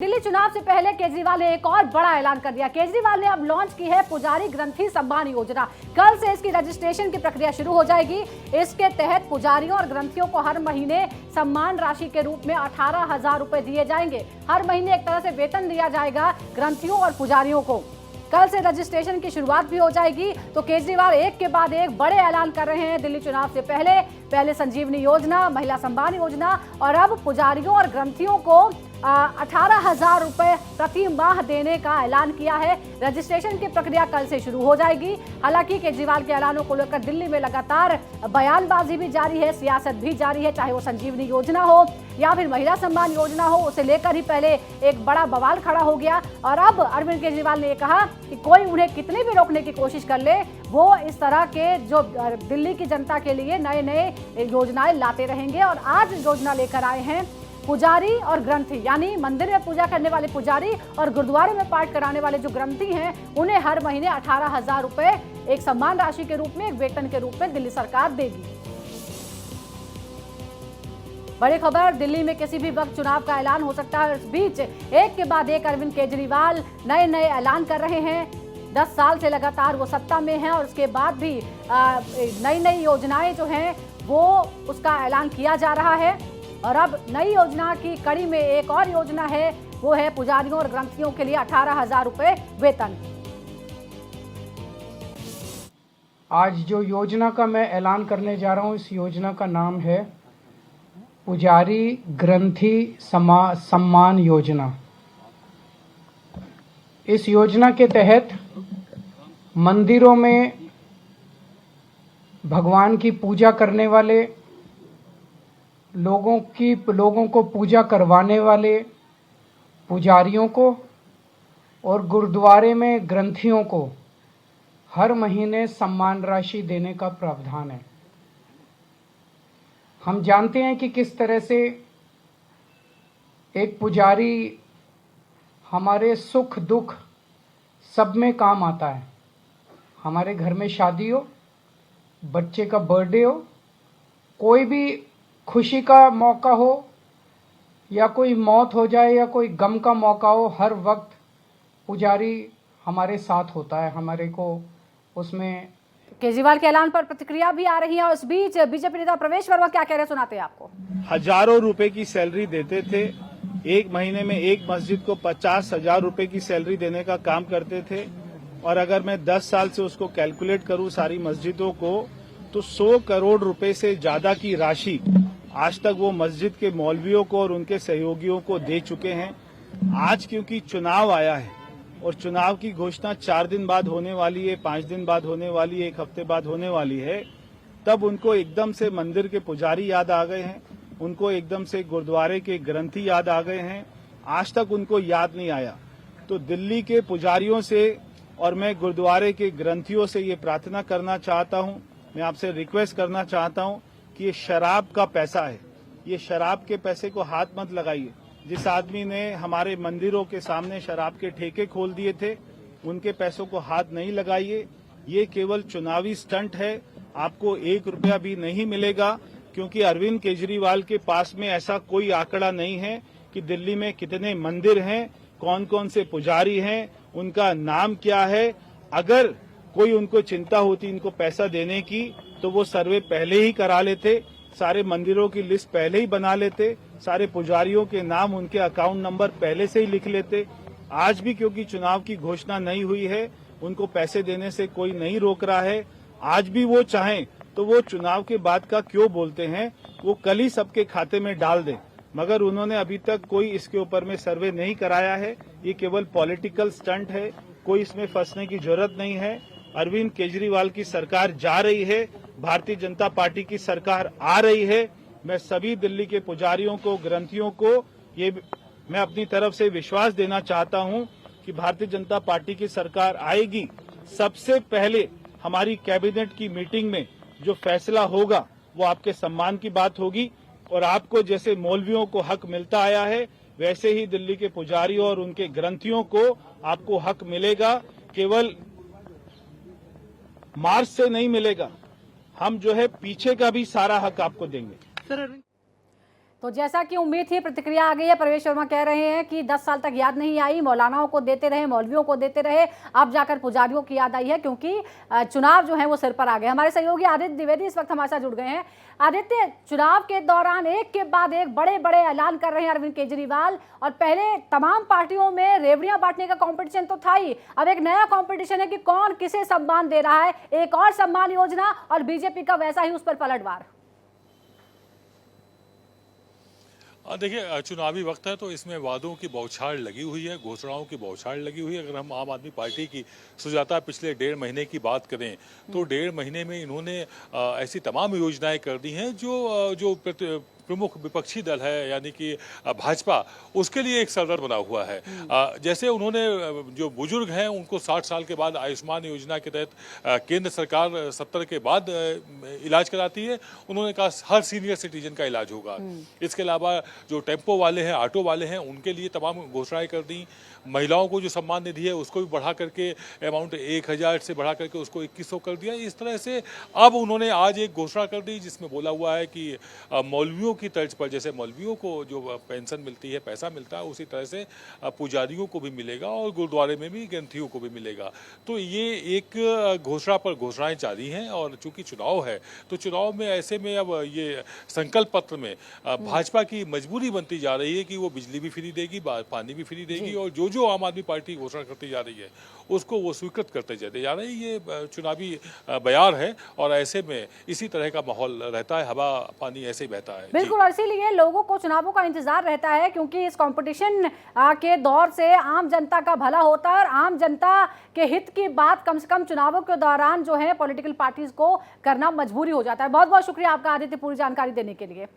दिल्ली चुनाव से पहले केजरीवाल ने एक और बड़ा ऐलान कर दिया। केजरीवाल ने अब लॉन्च की है पुजारी ग्रंथी सम्मान योजना। कल से इसकी रजिस्ट्रेशन की प्रक्रिया शुरू हो जाएगी। इसके तहत पुजारियों और ग्रंथियों को हर महीने सम्मान राशि के रूप में 18,000 रुपए दिए जाएंगे। हर महीने एक तरह से वेतन दिया जाएगा ग्रंथियों और पुजारियों को। कल से रजिस्ट्रेशन की शुरुआत भी हो जाएगी। तो केजरीवाल एक के बाद एक बड़े ऐलान कर रहे हैं। दिल्ली चुनाव से पहले संजीवनी योजना, महिला सम्मान योजना और अब पुजारियों और ग्रंथियों को 18,000 रुपए प्रति माह देने का ऐलान किया है। रजिस्ट्रेशन की प्रक्रिया कल से शुरू हो जाएगी। हालांकि केजरीवाल के ऐलानों को लेकर दिल्ली में लगातार बयानबाजी भी जारी है, सियासत भी जारी है। चाहे वो संजीवनी योजना हो या फिर महिला सम्मान योजना हो, उसे लेकर ही पहले एक बड़ा बवाल खड़ा हो गया। और अब अरविंद केजरीवाल ने कहा कि कोई उन्हें कितनी भी रोकने की कोशिश कर ले, वो इस तरह के जो दिल्ली की जनता के लिए नए नए योजनाएं लाते रहेंगे। और आज योजना लेकर आए हैं पुजारी और ग्रंथी, यानी मंदिर में पूजा करने वाले पुजारी और गुरुद्वारे में पाठ कराने वाले जो ग्रंथी हैं, उन्हें हर महीने 18,000 रुपए एक सम्मान राशि के रूप में, एक वेतन के रूप में दिल्ली सरकार देगी। बड़ी खबर, दिल्ली में किसी भी वक्त चुनाव का ऐलान हो सकता है। इस बीच एक के बाद एक अरविंद केजरीवाल नए नए ऐलान कर रहे हैं। 10 साल से लगातार वो सत्ता में हैं और उसके बाद भी नई नई योजनाएं जो हैं वो उसका ऐलान किया जा रहा है। और अब नई योजना की कड़ी में एक और योजना है, वो है पुजारियों और ग्रंथियों के लिए 18,000 रुपए वेतन। आज जो योजना का मैं ऐलान करने जा रहा हूं, इस योजना का नाम है पुजारी ग्रंथी सम्मान योजना। इस योजना के तहत मंदिरों में भगवान की पूजा करने वाले लोगों को पूजा करवाने वाले पुजारियों को और गुरुद्वारे में ग्रंथियों को हर महीने सम्मान राशि देने का प्रावधान है। हम जानते हैं कि किस तरह से एक पुजारी हमारे सुख दुख सब में काम आता है। हमारे घर में शादी हो, बच्चे का बर्थडे हो, कोई भी खुशी का मौका हो या कोई मौत हो जाए या कोई गम का मौका हो, हर वक्त पुजारी हमारे साथ होता है। हमारे को उसमें केजरीवाल के ऐलान पर प्रतिक्रिया भी आ रही है। उस बीच बीजेपी नेता प्रवेश वर्मा क्या कह रहे हैं, सुनाते हैं आपको। हजारों रुपए की सैलरी देते थे, एक महीने में एक मस्जिद को 50,000 रुपए की सैलरी देने का काम करते थे। और अगर मैं 10 साल से उसको कैलकुलेट करूं सारी मस्जिदों को, तो 100 करोड़ रुपए से ज्यादा की राशि आज तक वो मस्जिद के मौलवियों को और उनके सहयोगियों को दे चुके हैं। आज क्योंकि चुनाव आया है और चुनाव की घोषणा 4 दिन बाद होने वाली है, 5 दिन बाद होने वाली है, 1 हफ्ते बाद होने वाली है, तब उनको एकदम से मंदिर के पुजारी याद आ गए हैं, उनको एकदम से गुरुद्वारे के ग्रंथी याद आ गए हैं। आज तक उनको याद नहीं आया। तो दिल्ली के पुजारियों से और मैं गुरुद्वारे के ग्रंथियों से ये प्रार्थना करना चाहता हूँ, मैं आपसे रिक्वेस्ट करना चाहता हूँ कि ये शराब का पैसा है, ये शराब के पैसे को हाथ मत लगाइए। जिस आदमी ने हमारे मंदिरों के सामने शराब के ठेके खोल दिए थे, उनके पैसों को हाथ नहीं लगाइए। ये केवल चुनावी स्टंट है, आपको 1 रुपया भी नहीं मिलेगा, क्योंकि अरविंद केजरीवाल के पास में ऐसा कोई आंकड़ा नहीं है कि दिल्ली में कितने मंदिर हैं, कौन कौन से पुजारी हैं, उनका नाम क्या है। अगर कोई उनको चिंता होती इनको पैसा देने की, तो वो सर्वे पहले ही करा लेते, सारे मंदिरों की लिस्ट पहले ही बना लेते, सारे पुजारियों के नाम, उनके अकाउंट नंबर पहले से ही लिख लेते। आज भी क्योंकि चुनाव की घोषणा नहीं हुई है, उनको पैसे देने से कोई नहीं रोक रहा है। आज भी वो चाहें तो वो चुनाव के बाद का क्यों बोलते हैं, वो कल ही सबके खाते में डाल दें, मगर उन्होंने अभी तक कोई इसके ऊपर में सर्वे नहीं कराया है। ये केवल पॉलिटिकल स्टंट है, कोई इसमें फंसने की जरूरत नहीं है। अरविंद केजरीवाल की सरकार जा रही है, भारतीय जनता पार्टी की सरकार आ रही है। मैं सभी दिल्ली के पुजारियों को, ग्रंथियों को ये मैं अपनी तरफ से विश्वास देना चाहता हूं कि भारतीय जनता पार्टी की सरकार आएगी। सबसे पहले हमारी कैबिनेट की मीटिंग में जो फैसला होगा वो आपके सम्मान की बात होगी। और आपको जैसे मौलवियों को हक मिलता आया है, वैसे ही दिल्ली के पुजारियों और उनके ग्रंथियों को आपको हक मिलेगा। केवल मार्च से नहीं मिलेगा, हम जो है पीछे का भी सारा हक आपको देंगे। तो जैसा कि उम्मीद थी, प्रतिक्रिया आ गई है। प्रवेश वर्मा कह रहे हैं कि 10 साल तक याद नहीं आई, मौलानाओं को देते रहे, मौलवियों को देते रहे, अब जाकर पुजारियों की याद आई है क्योंकि चुनाव जो है वो सिर पर आ गए। हमारे सहयोगी आदित्य द्विवेदी इस वक्त हमारे साथ जुड़ गए हैं। आदित्य, चुनाव के दौरान एक के बाद एक बड़े बड़े ऐलान कर रहे हैं अरविंद केजरीवाल, और पहले तमाम पार्टियों में रेवड़ियां बांटने का कंपटीशन तो था ही, अब एक नया कंपटीशन है कि कौन किसे सम्मान दे रहा है, एक और सम्मान योजना और बीजेपी का वैसा ही उस पर पलटवार। देखिए, चुनावी वक्त है तो इसमें वादों की बौछार लगी हुई है, घोषणाओं की बौछार लगी हुई है। अगर हम आम आदमी पार्टी की सुजाता पिछले 1.5 महीने की बात करें तो 1.5 महीने में इन्होंने ऐसी तमाम योजनाएं कर दी हैं जो प्रमुख विपक्षी दल है यानी कि भाजपा, उसके लिए एक सरदर्द बना हुआ है। जैसे उन्होंने जो बुजुर्ग हैं उनको 60 साल के बाद आयुष्मान योजना के तहत केंद्र सरकार 70 के बाद इलाज कराती है, उन्होंने कहा हर सीनियर सिटीजन का इलाज होगा। इसके अलावा जो टेम्पो वाले हैं, ऑटो वाले हैं, उनके लिए तमाम घोषणाएं कर दी। महिलाओं को जो सम्मान निधि है उसको भी बढ़ा करके अमाउंट 1000 से बढ़ा करके उसको 2100 कर दिया। इस तरह से अब उन्होंने आज एक घोषणा कर दी जिसमें बोला हुआ है कि मौलवियों की तर्ज पर, जैसे मौलवियों को जो पेंशन मिलती है, पैसा मिलता है, उसी तरह से पुजारियों को भी मिलेगा और गुरुद्वारे में भी ग्रंथियों को भी मिलेगा। तो ये एक घोषणा पर घोषणाएं जारी हैं और चूंकि चुनाव है तो चुनाव में ऐसे में अब ये संकल्प पत्र में भाजपा की मजबूरी बनती जा रही है कि वो बिजली भी फ्री देगी, पानी भी फ्री देगी और जो जो आम आदमी पार्टी घोषणा करती जा रही है उसको वो स्वीकृत करते जाते जा रहे हैं। ये चुनावी बयार है और ऐसे में इसी तरह का माहौल रहता है, हवा पानी ऐसे ही बहता है। बिल्कुल, और इसीलिए लोगों को चुनावों का इंतजार रहता है क्योंकि इस कंपटीशन के दौर से आम जनता का भला होता है और आम जनता के हित की बात कम से कम चुनावों के दौरान जो है पॉलिटिकल पार्टीज को करना मजबूरी हो जाता है। बहुत बहुत शुक्रिया आपका आदित्य, पूरी जानकारी देने के लिए।